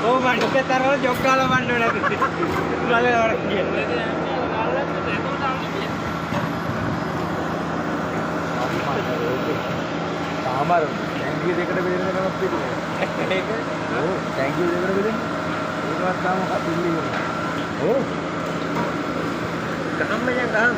ඕ මණ්ඩේ තරවල ජොක් කාලා මණ්ඩේ නැති. ගලේ වරක් කියන්නේ. තාමර ටැංකිය දෙකට බෙදෙන කෙනෙක් පිටිනේ. ඒක ඔව් ටැංකිය දෙකට බෙදෙන. ඒකවත් තාම කපිල්ලි කරනවා. ඔව්. ගහන්න යන් ගහන්න.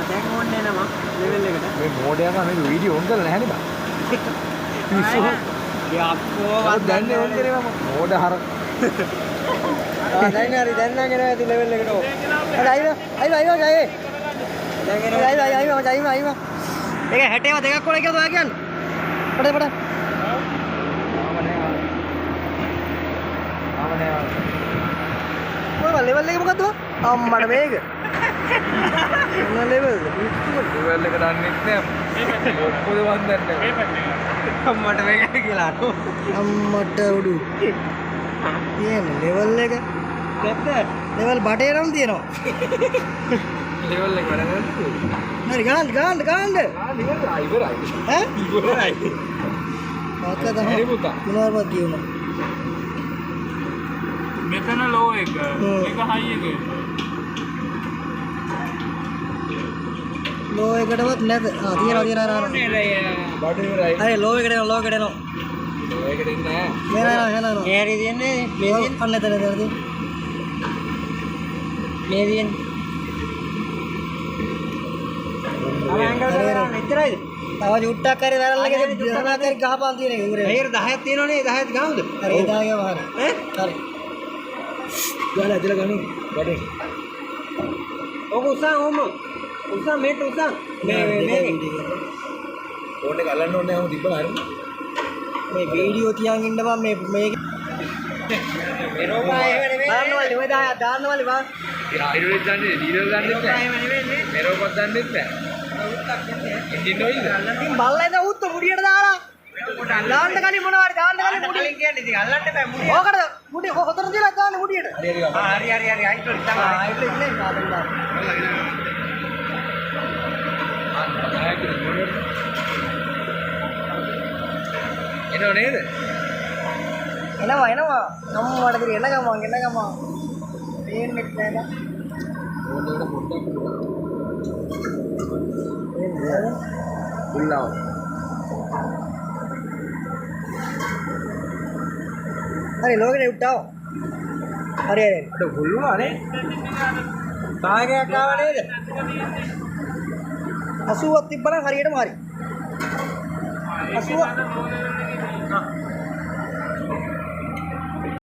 දැන් ඕනේ නම ලෙවල් එකට මේ මෝඩයා කම මේ වීඩියෝ ඔන් කරලා නැහැ නේද? යක්කෝ දැන් ඕන් කරේ මම මෝඩ හර. දැන් හරි දැන් නම් එනවා ඉතින් ලෙවල් එකට ඕ. හරි අයිව ජයේ. දැන් එනවා අයිව. ඒක 60ව දෙකක් කොල කියලාද ඔයා කියන්නේ? පඩ. මොකද ලෙවල් එක මොකද්ද? අම්මඩ මේක. මොන ලෙවල්ද? ලෙවල් එක දන්නෙත් නෑ. ඔක්කොද වන් දන්නේ. අම්මට මේක කියලා අහනවා. අම්මට උඩු. කියන්නේ ලෙවල් එක නැත්ද? ලෙවල් බටේ නම් තියෙනවා. ලෙවල් එක වැඩ කරන්නේ. හරි ගන්න. ඉවරයි. ඈ? ඉවරයි. තාත්තා තමයි මොනවද කියනවා. මෙතන ලෝ එක. මේක හයි එක. ලෝ එකටවත් නැද? තියෙනවා. බඩ ඉවරයි. හරි ලෝ එකට එනවා. ඒකට ඉන්නේ නෑ. මේ හරි තියන්නේ මේ තියෙන්නේ. අන්න එතන තියෙන්නේ. මේ තියෙන්නේ. අර ඇංගල් කරලා මෙච්චරයිද? තව චුට්ටක් හරි වැරල්ලකදී දහනක් හරි ගහපන් තියෙන එක උරේ. ඇයි 10ක් තියෙනවනේ 10ක් ගහමුද? හරි 10ක් වහර. ඈ? හරි. ගාලා ඇදලා ගනු. බඩේ. ඔක උසා මේට උසා. මේ ෆෝන් එක අල්ලන්න ඕනේ නැහැ තිබ්බලා හරි. මේ වීඩියෝ තියන් ඉන්න බං මේ එනෝපා එහෙම නෙමෙයි. දාන්නවලු ඔය දාන්නවලු බං. ආයිරෙත් දන්නේ ඩීලර් දන්නෙත් නැහැ. එහෙම නෙමෙයි. මෙරෝපත් දන්නෙත් නැහැ. ඉතින් ඔයිද? ඉතින් බල්ලෙන්ද උත්තු මුඩියට දාලා. දාන්න කලින් මොනවාරි දාන්න කලින් මුඩිය කියන්නේ ඉතින් අල්ලන්න එපා මුඩිය. ඕකටද මුඩිය හොතර දිලා දාන්න මුඩියට. හරි අයිටෝ ඉතින් ආයිටෝ ඉන්නේ නාදෙන් දාන්න. එනව නේද? එනවා අම්මට කිරි එන ගමන් පේන්නේ නැහැ. උල්ලාව. හරි ලෝකෙට උට්ටාව. හරි. අද හුල්ුණානේ. භාගයක් ආව නේද? 80ක් තිබ්බනම් හරියටම හරි. 80